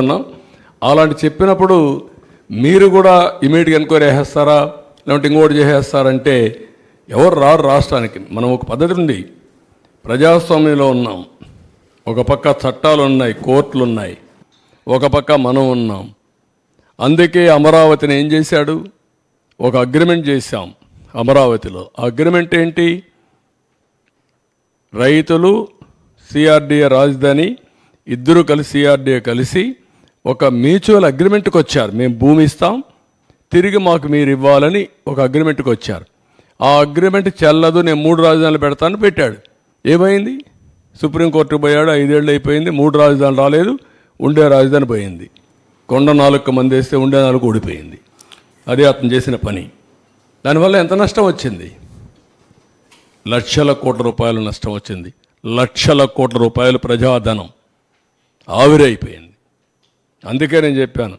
ఉన్నాం. అలాంటి చెప్పినప్పుడు మీరు కూడా ఇమీడియట్గా ఎంక్వైరీ చేసేస్తారా లేదంటే ఇంకోటి చేసేస్తారంటే ఎవరు రారు రాష్ట్రానికి. మనం ఒక పద్ధతి ఉంది, ప్రజాస్వామ్యంలో ఉన్నాం. ఒక పక్క చట్టాలు ఉన్నాయి, కోర్టులు ఉన్నాయి, ఒక పక్క మనం ఉన్నాం. అందుకే అమరావతిని ఏం చేశాడు, ఒక అగ్రిమెంట్ చేశాం అమరావతిలో. అగ్రిమెంట్ ఏంటి, రైతులు సిఆర్డీఏ రాజధాని ఇద్దరు కలిసి సిఆర్డీఏ కలిసి ఒక మ్యూచువల్ అగ్రిమెంట్కి వచ్చారు. మేము భూమి ఇస్తాం, తిరిగి మాకు మీరు ఇవ్వాలని ఒక అగ్రిమెంట్కి వచ్చారు. ఆ అగ్రిమెంట్ చెల్లదు, నేను 3 రాజధానులు పెడతాను పెట్టాడు. ఏమైంది, సుప్రీంకోర్టుకు పోయాడు, 5 ఏళ్ళు అయిపోయింది, 3 రాజధానులు రాలేదు, ఉండే రాజధాని పోయింది. కొండ 4 మంది వేస్తే ఉండే 4 ఊడిపోయింది. అదే అతను చేసిన పని. దానివల్ల ఎంత నష్టం వచ్చింది, లక్షల కోట్ల రూపాయలు నష్టం వచ్చింది. లక్షల కోట్ల రూపాయలు ప్రజాధనం ఆవిరైపోయింది. అందుకే నేను చెప్పాను,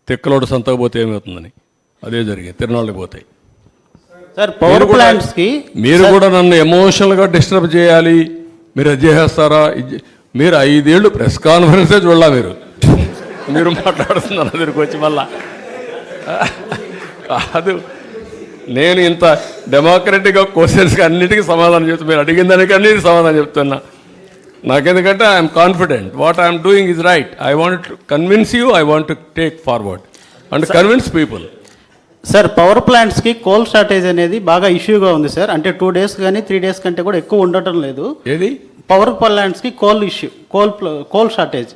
తిక్కలోడు సంతకు పోతే ఏమవుతుందని. అదే జరిగింది, తిరునాళ్ళకి పోతాయి. సార్ పవర్ ప్లాంట్స్కి మీరు కూడా నన్ను ఎమోషనల్గా డిస్టర్బ్ చేయాలి, మీరు అది చేసేస్తారా. మీరు 5 ఏళ్ళు ప్రెస్ కాన్ఫరెన్సే చూడాల, మీరు మాట్లాడుతున్నారు దగ్గరికి వచ్చి మళ్ళా. కాదు, నేను ఇంత డెమోక్రటిక్గా క్వశ్చన్స్కి అన్నిటికీ సమాధానం చెప్తాను, మీరు అడిగిన దానికి అన్నిటికీ సమాధానం చెప్తున్నా. నాకెందుకంటే I'm confident what I'm doing is right. I want to convince you, I want to take forward and convince people. Sir power ప్లాంట్స్కి కోల్ షార్టేజ్ అనేది బాగా ఇష్యూగా ఉంది సార్. అంటే 2 డేస్ కానీ 3 డేస్ కంటే కూడా ఎక్కువ ఉండటం లేదు. ఏది పవర్ ప్లాంట్స్కి కోల్ ఇష్యూ, కోల్ షార్టేజ్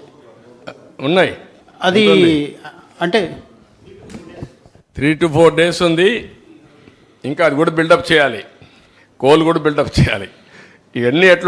ఉన్నాయి. అది అంటే 3 to 4 డేస్ ఉంది. ఇంకా అది కూడా బిల్డప్ చేయాలి, కోల్ కూడా బిల్డప్ చేయాలి. ఇవన్నీ ఎట్లా